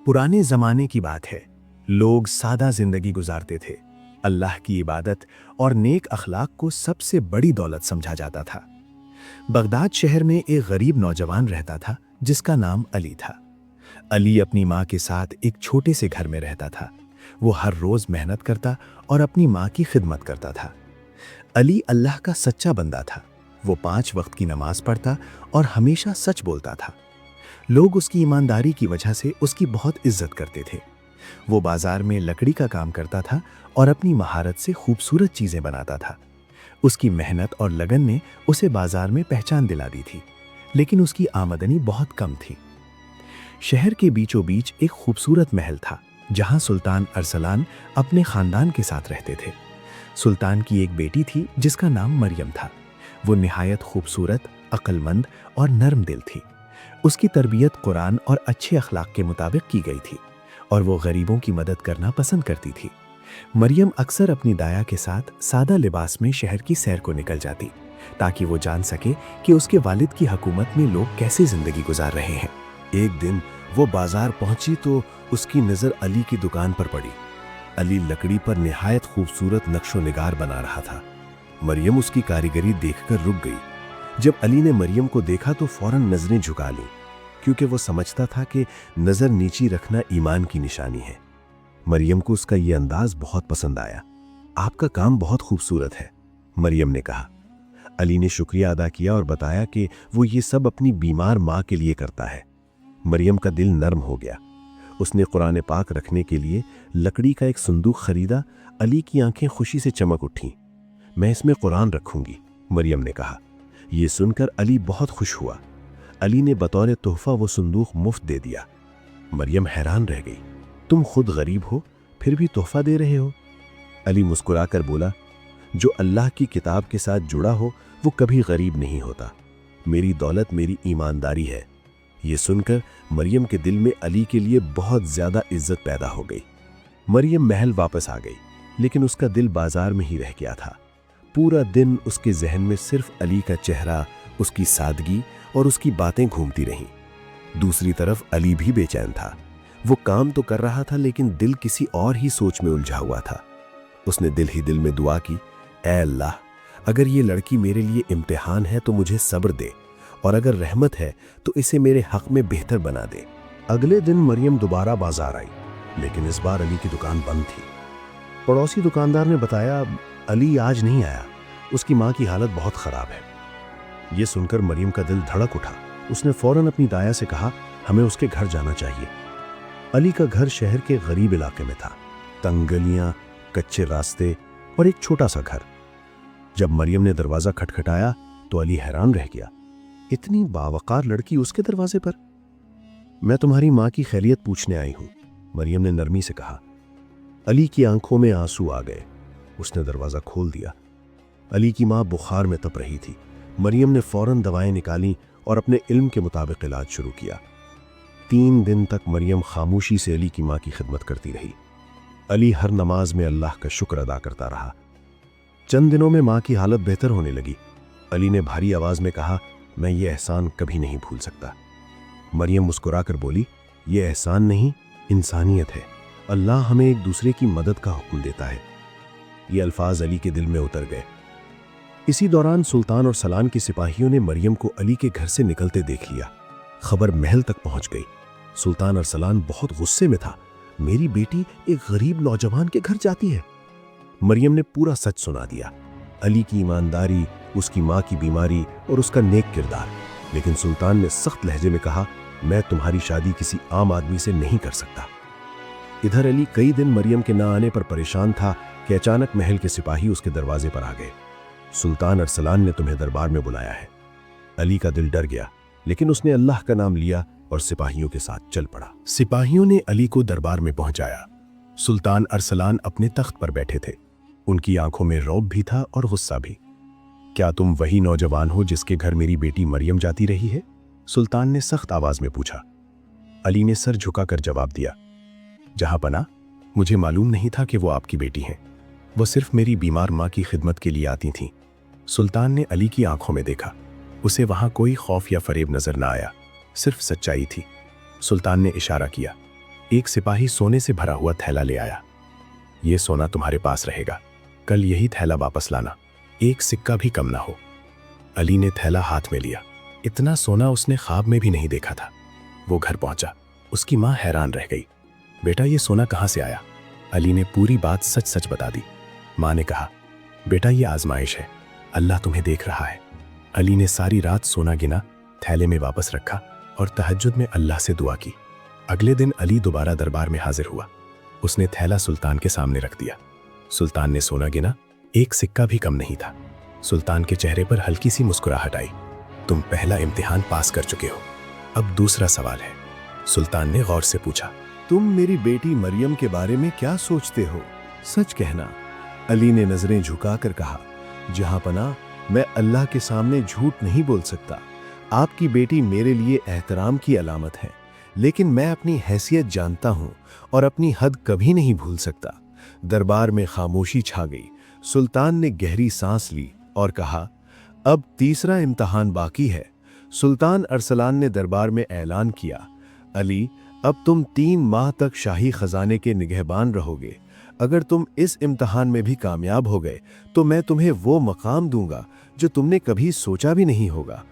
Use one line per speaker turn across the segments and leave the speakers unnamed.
पुराने ज़माने की बात है। लोग सादा ज़िंदगी गुजारते थे। अल्लाह की इबादत और नेक अखलाक को सबसे बड़ी दौलत समझा जाता था। बगदाद शहर में एक गरीब नौजवान रहता था जिसका नाम अली था। अली अपनी माँ के साथ एक छोटे से घर में रहता था। वो हर रोज़ मेहनत करता और अपनी माँ की खिदमत करता था। अली अल्लाह का सच्चा बंदा था। वो 5 वक्त की नमाज पढ़ता और हमेशा सच बोलता था। लोग उसकी ईमानदारी की वजह से उसकी बहुत इज्जत करते थे। वो बाजार में लकड़ी का काम करता था और अपनी महारत से खूबसूरत चीज़ें बनाता था। उसकी मेहनत और लगन ने उसे बाजार में पहचान दिला दी थी, लेकिन उसकी आमदनी बहुत कम थी। शहर के बीचों बीच एक खूबसूरत महल था जहां सुल्तान अरसलान अपने खानदान के साथ रहते थे। सुल्तान की एक बेटी थी जिसका नाम मरियम था। वो निहायत खूबसूरत, अक्लमंद और नरम दिल थी। उसकी तरबियत कुरान और अच्छे अखलाक के मुताबिक की गई थी और वो गरीबों की मदद करना पसंद करती थी। मरियम अक्सर अपनी दाया के साथ सादा लिबास में शहर की सैर को निकल जाती ताकि वो जान सके कि उसके वालिद की हुकूमत में लोग कैसे जिंदगी गुजार रहे हैं।
एक दिन वो बाजार पहुंची तो उसकी नज़र अली की दुकान पर पड़ी। अली लकड़ी पर निहायत खूबसूरत नक्शो निगार बना रहा था। मरियम उसकी कारीगरी देखकर रुक गई। जब अली ने मरियम को देखा तो फौरन नजरें झुका लीं, क्योंकि वो समझता था कि नज़र नीची रखना ईमान की निशानी है। मरियम को उसका ये अंदाज बहुत पसंद आया। आपका काम बहुत खूबसूरत है, मरियम ने कहा। अली ने शुक्रिया अदा किया और बताया कि वो ये सब अपनी बीमार माँ के लिए करता है। मरियम का दिल नर्म हो गया। उसने कुरान पाक रखने के लिए लकड़ी का एक संदूक खरीदा। अली की आंखें खुशी से चमक उठीं। मैं इसमें कुरान रखूंगी, मरियम ने कहा। ये सुनकर अली बहुत खुश हुआ। अली ने बतौर तोहफा वो संदूक मुफ्त दे दिया। मरियम हैरान रह गई। तुम खुद गरीब हो, फिर भी तोहफा दे रहे हो? अली मुस्कुराकर बोला, जो अल्लाह की किताब के साथ जुड़ा हो वो कभी गरीब नहीं होता। मेरी दौलत मेरी ईमानदारी है। ये सुनकर मरियम के दिल में अली के लिए बहुत ज्यादा इज्जत पैदा हो गई। मरियम महल वापस आ गई, लेकिन उसका दिल बाजार में ही रह गया था। पूरा दिन उसके जहन में सिर्फ अली का चेहरा, उसकी सादगी और उसकी बातें घूमती रहीं। दूसरी तरफ अली भी बेचैन था। वो काम तो कर रहा था, लेकिन दिल किसी और ही सोच में उलझा हुआ था। उसने दिल ही दिल में दुआ की, ऐ अल्लाह, अगर ये लड़की मेरे लिए इम्तिहान है तो मुझे सब्र दे, और अगर रहमत है तो इसे मेरे हक में बेहतर बना दे। अगले दिन मरियम दोबारा बाजार आई, लेकिन इस बार अली की दुकान बंद थी। पड़ोसी दुकानदार ने बताया, अली आज नहीं आया, उसकी माँ की हालत बहुत खराब है। ये सुनकर मरियम का दिल धड़क उठा। उसने फौरन अपनी दाया से कहा, हमें उसके घर जाना चाहिए। अली का घर शहर के गरीब इलाके में था। तंग गलियां, कच्चे रास्ते और एक छोटा सा घर। जब मरियम ने दरवाजा खटखटाया तो अली हैरान रह गया। इतनी बावकार लड़की उसके दरवाजे पर? मैं तुम्हारी माँ की खैरियत पूछने आई हूं, मरियम ने नरमी से कहा। अली की आंखों में आंसू आ गए। उसने दरवाजा खोल दिया। अली की माँ बुखार में तप रही थी। मरियम ने फौरन दवाएं निकाली और अपने इल्म के मुताबिक इलाज शुरू किया। 3 दिन तक मरियम खामोशी से अली की माँ की खिदमत करती रही। अली हर नमाज में अल्लाह का शुक्र अदा करता रहा। चंद दिनों में माँ की हालत बेहतर होने लगी। अली ने भारी आवाज में कहा, मैं ये एहसान कभी नहीं भूल सकता। मरियम मुस्कुराकर बोली, ये एहसान नहीं, इंसानियत है। अल्लाह हमें एक दूसरे की मदद का हुक्म देता है। ये अल्फाज अली के दिल में उतर गए। इसी दौरान सुल्तान और सलान के सिपाहियों ने मरियम को अली के घर से निकलते देख लिया। खबर महल तक पहुंच गई। सुल्तान अरसलान बहुत गुस्से में था। मेरी बेटी एक गरीब नौजवान के घर जाती है। मरियम ने पूरा सच सुना दिया, अली की ईमानदारी, उसकी माँ की बीमारी और उसका नेक किरदार। लेकिन सुल्तान ने सख्त लहजे में कहा, मैं तुम्हारी शादी किसी आम आदमी से नहीं कर सकता। इधर अली कई दिन मरियम के न आने पर परेशान था कि अचानक महल के सिपाही उसके दरवाजे पर आ गए। सुल्तान अरसलान ने तुम्हें दरबार में बुलाया है। अली का दिल डर गया, लेकिन उसने अल्लाह का नाम लिया और सिपाहियों के साथ चल पड़ा। सिपाहियों ने अली को दरबार में पहुंचाया। सुल्तान अरसलान अपने तख्त पर बैठे थे। उनकी आंखों में रौब भी था और गुस्सा भी। क्या तुम वही नौजवान हो जिसके घर मेरी बेटी मरियम जाती रही है? सुल्तान ने सख्त आवाज में पूछा। अली ने सर झुकाकर जवाब दिया, जहां पना, मुझे मालूम नहीं था कि वो आपकी बेटी हैं। वो सिर्फ मेरी बीमार माँ की खिदमत के लिए आती थीं। सुल्तान ने अली की आंखों में देखा। उसे वहां कोई खौफ या फरेब नजर न आया, सिर्फ सच्चाई थी। सुल्तान ने इशारा किया,
एक सिपाही सोने से भरा हुआ थैला ले आया। ये सोना तुम्हारे पास रहेगा, कल यही थैला वापस लाना, एक सिक्का भी कम ना हो। अली ने थैला हाथ में लिया। इतना सोना उसने ख्वाब में भी नहीं देखा था। वो घर पहुंचा। उसकी माँ हैरान रह गई। बेटा, ये सोना कहाँ से आया? अली ने पूरी बात सच सच बता दी। माँ ने कहा, बेटा ये आजमाइश है, अल्लाह तुम्हें देख रहा है। अली ने सारी रात सोना गिना, थैले में वापस रखा और तहज्जुद में अल्लाह से दुआ की। अगले दिन अली दोबारा दरबार में हाजिर हुआ। उसने थैला सुल्तान के सामने रख दिया। सुल्तान ने सोना गिना, एक सिक्का भी कम नहीं था। सुल्तान के चेहरे पर हल्की सी मुस्कुराहट आई। तुम पहला इम्तिहान पास कर चुके हो, अब दूसरा सवाल है। सुल्तान ने गौर से पूछा,
तुम मेरी बेटी मरियम के बारे में क्या सोचते हो? सच कहना। अली ने नजरें झुकाकर कहा, जहां पना, मैं अल्लाह के सामने झूठ नहीं बोल सकता। आपकी बेटी मेरे लिए एहतराम की अलामत है, लेकिन मैं अपनी हैसियत जानता हूं और अपनी हद कभी नहीं भूल सकता। दरबार में खामोशी छा गई। सुल्तान ने गहरी सांस ली और कहा, अब तीसरा इम्तिहान बाकी है। सुल्तान अरसलान ने दरबार में ऐलान किया, अली, अब तुम 3 माह तक शाही खजाने के निगहबान रहोगे। अगर तुम इस इम्तिहान में भी कामयाब हो गए तो मैं तुम्हें वो मकाम दूंगा जो तुमने कभी सोचा भी नहीं होगा।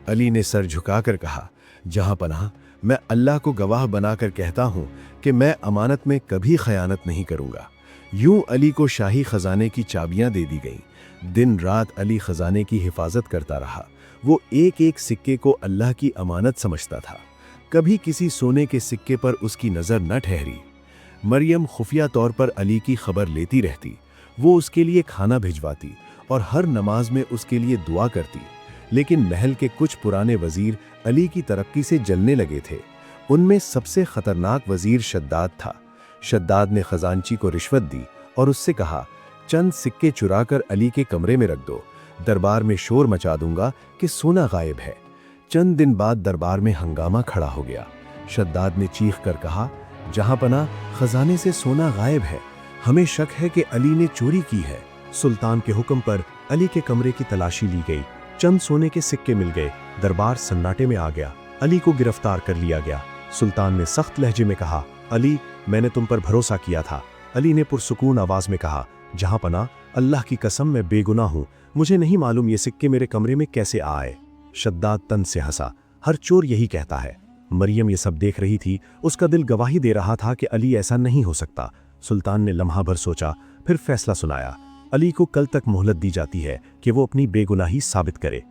अली ने सर झुकाकर कहा, जहां पनाह, मैं अल्लाह को गवाह बनाकर कहता हूं कि मैं अमानत में कभी खयानत नहीं करूंगा। यूं अली को शाही खजाने की चाबियां दे दी गईं। दिन रात अली खजाने की हिफाजत करता रहा। वो एक एक सिक्के को अल्लाह की अमानत समझता था। कभी किसी सोने के सिक्के पर उसकी नज़र न ठहरी। मरियम खुफिया तौर पर अली की खबर लेती रहती। वो उसके लिए खाना भिजवाती और हर नमाज में उसके लिए दुआ करती। लेकिन महल के कुछ पुराने वजीर अली की तरक्की से जलने लगे थे। उनमें सबसे खतरनाक वजीर शद्दाद था। शद्दाद ने खजांची को रिश्वत दी और उससे कहा, चंद सिक्के चुराकर अली के कमरे में रख दो, दरबार में शोर मचा दूंगा कि सोना गायब है। चंद दिन बाद दरबार में हंगामा खड़ा हो गया। शद्दाद ने चीख कर कहा, जहां पना, खजाने से सोना गायब है, हमें शक है कि अली ने चोरी की है। सुल्तान के हुक्म पर अली के कमरे की तलाशी ली गई। चंद सोने के सिक्के मिल गए। दरबार सन्नाटे में आ गया। अली को गिरफ्तार कर लिया गया। सुल्तान ने सख्त लहजे में कहा, अली, मैंने तुम पर भरोसा किया था। अली ने पुरसुकून आवाज में कहा, जहां पना, अल्लाह की कसम मैं बेगुनाह हूं, मुझे नहीं मालूम ये सिक्के मेरे कमरे में कैसे आए। शद्दाद तन से हंसा। हर चोर यही कहता है। मरियम ये सब देख रही थी। उसका दिल गवाही दे रहा था कि अली ऐसा नहीं हो सकता। सुल्तान ने लम्हा भर सोचा, फिर फैसला सुनाया। अली को कल तक मोहलत दी जाती है कि वो अपनी बेगुनाही साबित करे।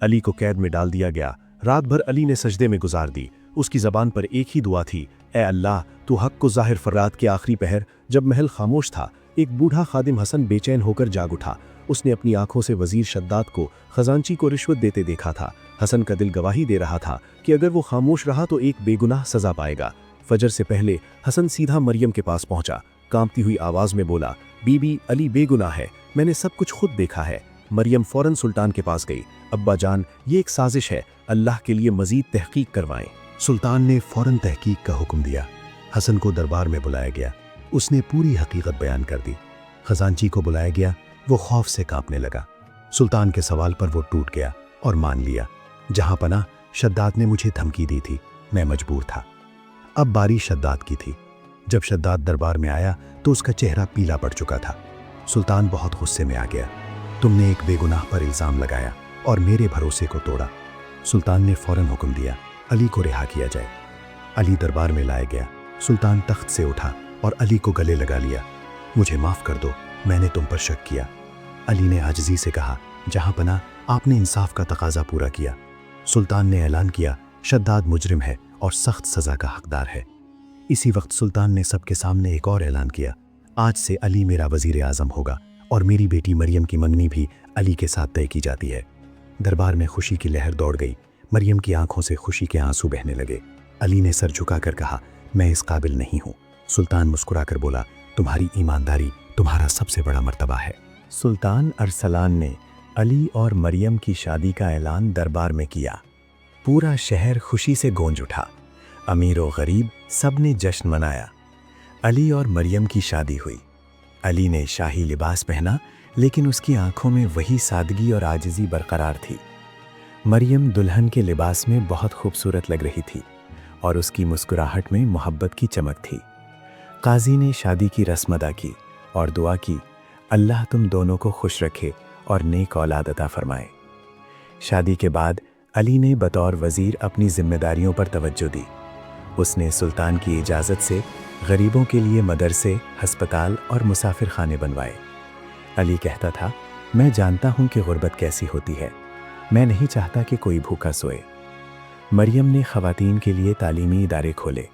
अली को कैद में डाल दिया गया। रात भर अली ने सजदे में गुजार दी। उसकी जबान पर एक ही दुआ थी, ए अल्लाह, तू हक को जाहिर फर। रात के आखिरी पहर जब महल खामोश था, एक बूढ़ा खादिम हसन बेचैन होकर जाग उठा। उसने अपनी आंखों से वजीर शद्दाद को खजांची को रिश्वत देते देखा था। हसन का दिल गवाही दे रहा था कि अगर वो खामोश रहा तो एक बेगुनाह सजा पाएगा। फजर से पहले हसन सीधा मरियम के पास पहुंचा। कांपती हुई आवाज में बोला, बीबी, अली बेगुनाह है, मैंने सब कुछ खुद देखा है। मरियम फौरन सुल्तान के पास गई। अब्बा जान, ये एक साजिश है, अल्लाह के लिए मजीद तहकीक करवाएं। सुल्तान ने फौरन तहकीक का हुक्म दिया। हसन को दरबार में बुलाया गया। उसने पूरी हकीकत बयान कर दी। खजांची को बुलाया गया। वो खौफ से कांपने लगा। सुल्तान के सवाल पर वो टूट गया और मान लिया, जहां पना, शद्दाद ने मुझे धमकी दी थी, मैं मजबूर था। अब बारी शद्दाद की थी। जब शद्दाद दरबार में आया तो उसका चेहरा पीला पड़ चुका था। सुल्तान बहुत गुस्से में आ गया। तुमने एक बेगुनाह पर इल्जाम लगाया और मेरे भरोसे को तोड़ा। सुल्तान ने फौरन हुक्म दिया, अली को रिहा किया जाए। अली दरबार में लाया गया। सुल्तान तख्त से उठा और अली को गले लगा लिया। मुझे माफ कर दो, मैंने तुम पर शक किया। अली ने आजिज़ी से कहा, जहां पना, आपने इंसाफ का तकाजा पूरा किया। सुल्तान ने ऐलान किया, शद्दाद मुजरिम है और सख्त सज़ा का हकदार है। इसी वक्त सुल्तान ने सबके सामने एक और ऐलान किया, आज से अली मेरा वज़ीर आज़म होगा और मेरी बेटी मरियम की मंगनी भी अली के साथ तय की जाती है। दरबार में खुशी की लहर दौड़ गई। मरियम की आंखों से खुशी के आंसू बहने लगे। अली ने सर झुकाकर कहा, मैं इस काबिल नहीं हूँ। सुल्तान मुस्कुराकर बोला, तुम्हारी ईमानदारी तुम्हारा सबसे बड़ा मर्तबा है। सुल्तान अरसलान ने अली और मरियम की शादी का ऐलान दरबार में किया। पूरा शहर खुशी से गूंज उठा। अमीर और गरीब सब ने जश्न मनाया। अली और मरियम की शादी हुई। अली ने शाही लिबास पहना, लेकिन उसकी आंखों में वही सादगी और आजिज़ी बरकरार थी। मरियम दुल्हन के लिबास में बहुत खूबसूरत लग रही थी।
और उसकी मुस्कुराहट में मोहब्बत की चमक थी। काजी ने शादी की रस्म अदा की और दुआ की, अल्लाह तुम दोनों को खुश रखे और नेक औलाद अता फरमाए। शादी के बाद अली ने बतौर वज़ीर अपनी जिम्मेदारियों पर तवज्जो दी। उसने सुल्तान की इजाज़त से गरीबों के लिए मदरसे, हस्पताल और मुसाफिर खाने बनवाए। अली कहता था, मैं जानता हूँ कि गुर्बत कैसी होती है, मैं नहीं चाहता कि कोई भूखा सोए। मरियम ने ख़वातीन के लिए तालीमी इदारे खोले।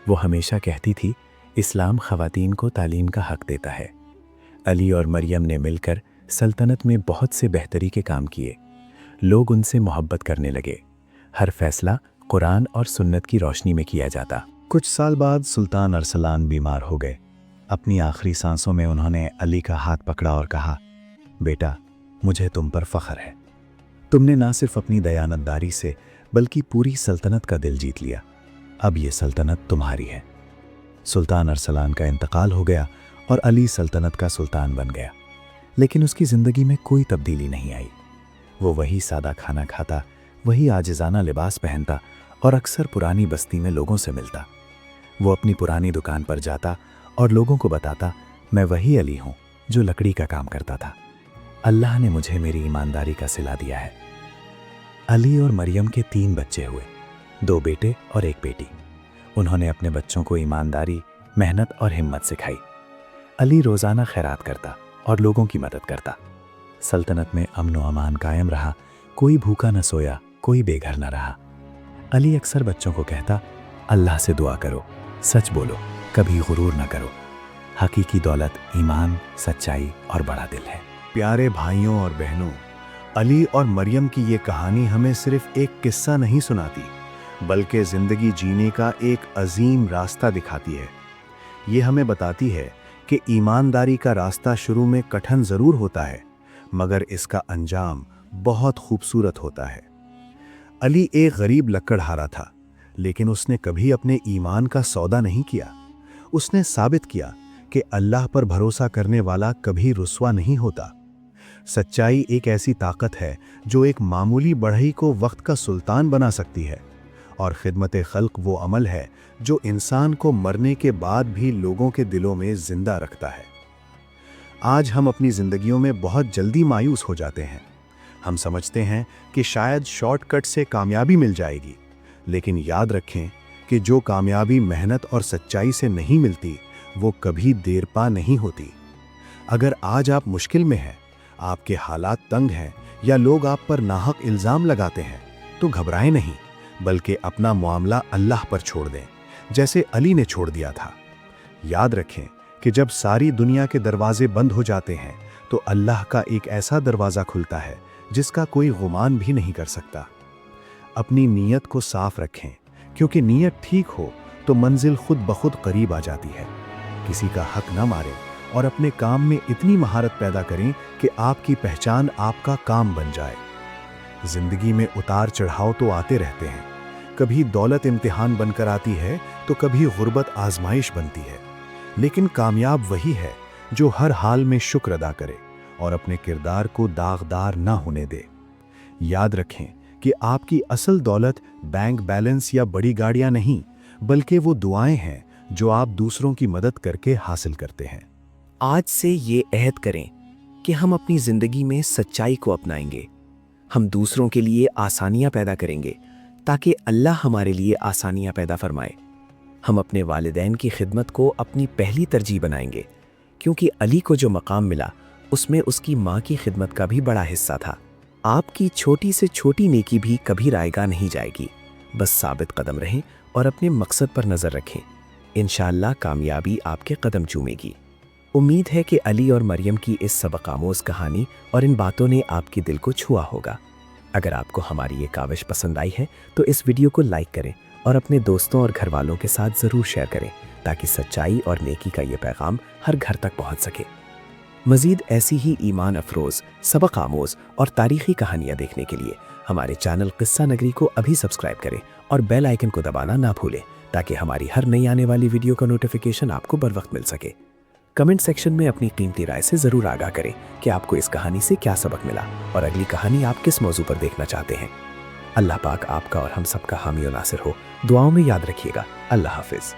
वो हमेशा कहती थी, इस्लाम ख़वातीन को तालीम का हक़ देता है। अली और मरियम ने मिलकर सल्तनत में बहुत से बेहतरी के काम किए। लोग उनसे मोहब्बत करने लगे। हर फैसला कुरान और सुन्नत की रोशनी में किया जाता। कुछ साल बाद सुल्तान अरसलान बीमार हो गए। अपनी आखिरी सांसों में उन्होंने अली का हाथ पकड़ा और कहा, बेटा, मुझे तुम पर फ़ख्र है। तुमने ना सिर्फ अपनी दयानतदारी से बल्कि पूरी सल्तनत का दिल जीत लिया। अब ये सल्तनत तुम्हारी है। सुल्तान अरसलान का इंतकाल हो गया और अली सल्तनत का सुल्तान बन गया। लेकिन उसकी ज़िंदगी में कोई तब्दीली नहीं आई। वो वही सादा खाना खाता, वही आजिज़ाना लिबास पहनता और अक्सर पुरानी बस्ती में लोगों से मिलता। वो अपनी पुरानी दुकान पर जाता और लोगों को बताता, मैं वही अली हूँ जो लकड़ी का काम करता था। अल्लाह ने मुझे मेरी ईमानदारी का सिला दिया है। अली और मरियम के 3 बच्चे हुए, 2 बेटे और 1 बेटी। उन्होंने अपने बच्चों को ईमानदारी, मेहनत और हिम्मत सिखाई। अली रोज़ाना खैरात करता और लोगों की मदद करता। सल्तनत में अमन व अमान कायम रहा। कोई भूखा न सोया, कोई बेघर न रहा। अली अक्सर बच्चों को कहता, अल्लाह से दुआ करो, सच बोलो, कभी गुरूर न करो। हकीकी दौलत ईमान, सच्चाई और बड़ा दिल है।
प्यारे भाइयों और बहनों, अली और मरियम की ये कहानी हमें सिर्फ एक किस्सा नहीं सुनाती, बल्कि ज़िंदगी जीने का एक अजीम रास्ता दिखाती है। ये हमें बताती है कि ईमानदारी का रास्ता शुरू में कठिन ज़रूर होता है, मगर इसका अंजाम बहुत खूबसूरत होता है। अली एक गरीब लकड़हारा था, लेकिन उसने कभी अपने ईमान का सौदा नहीं किया। उसने साबित किया कि अल्लाह पर भरोसा करने वाला कभी रुस्वा नहीं होता। सच्चाई एक ऐसी ताकत है जो एक मामूली बढ़ई को वक्त का सुल्तान बना सकती है, और खिदमत खल्क वो अमल है जो इंसान को मरने के बाद भी लोगों के दिलों में जिंदा रखता है। आज हम अपनी ज़िंदगियों में बहुत जल्दी मायूस हो जाते हैं। हम समझते हैं कि शायद शॉर्टकट से कामयाबी मिल जाएगी, लेकिन याद रखें कि जो कामयाबी मेहनत और सच्चाई से नहीं मिलती, वो कभी देर पा नहीं होती। अगर आज आप मुश्किल में हैं, आपके हालात तंग हैं या लोग आप पर नाहक इल्ज़ाम लगाते हैं, तो घबराएं नहीं, बल्कि अपना मामला अल्लाह पर छोड़ दें, जैसे अली ने छोड़ दिया था। याद रखें कि जब सारी दुनिया के दरवाजे बंद हो जाते हैं, तो अल्लाह का एक ऐसा दरवाज़ा खुलता है जिसका कोई गुमान भी नहीं कर सकता। अपनी नीयत को साफ रखें, क्योंकि नीयत ठीक हो तो मंजिल खुद ब खुद करीब आ जाती है। किसी का हक न मारें और अपने काम में इतनी महारत पैदा करें कि आपकी पहचान आपका काम बन जाए। जिंदगी में उतार चढ़ाव तो आते रहते हैं। कभी दौलत इम्तिहान बनकर आती है तो कभी गुर्बत आजमाइश बनती है, लेकिन कामयाब वही है जो हर हाल में शुक्र अदा करे और अपने किरदार को दागदार ना होने दे। याद रखें कि आपकी असल दौलत बैंक बैलेंस या बड़ी गाड़ियां नहीं, बल्कि वो दुआएं हैं जो आप दूसरों की मदद करके हासिल करते हैं।
आज से ये अहद करें कि हम अपनी ज़िंदगी में सच्चाई को अपनाएंगे। हम दूसरों के लिए आसानियां पैदा करेंगे ताकि अल्लाह हमारे लिए आसानियां पैदा फरमाए। हम अपने वालिदैन की खिदमत को अपनी पहली तरजीह बनाएंगे, क्योंकि अली को जो मकाम मिला उसमें उसकी माँ की खिदमत का भी बड़ा हिस्सा था। आपकी छोटी से छोटी नेकी भी कभी रायगा नहीं जाएगी। बस साबित कदम रहें और अपने मकसद पर नज़र रखें। इंशाअल्लाह कामयाबी आपके कदम चूमेगी। उम्मीद है कि अली और मरियम की इस सबक आमोज़ कहानी और इन बातों ने आपके दिल को छुआ होगा। अगर आपको हमारी ये काविश पसंद आई है तो इस वीडियो को लाइक करें और अपने दोस्तों और घर वालों के साथ ज़रूर शेयर करें, ताकि सच्चाई और नेकी का ये पैगाम हर घर तक पहुँच सके। मज़ीद ऐसी ही ईमान अफरोज़, सबक आमोज़ और तारीख़ी कहानियाँ देखने के लिए हमारे चैनल किस्सा नगरी को अभी सब्सक्राइब करें और बेल आइकन को दबाना ना भूलें, ताकि हमारी हर नई आने वाली वीडियो का नोटिफिकेशन आपको बर वक्त मिल सके। कमेंट सेक्शन में अपनी कीमती राय से ज़रूर आगाह करें कि आपको इस कहानी से क्या सबक मिला और अगली कहानी आप किस मौजू पर देखना चाहते हैं। اللہ پاک آپ کا اور ہم سب کا حامی و ناصر ہو. دعاؤں میں یاد رکھیے گا. اللہ حافظ.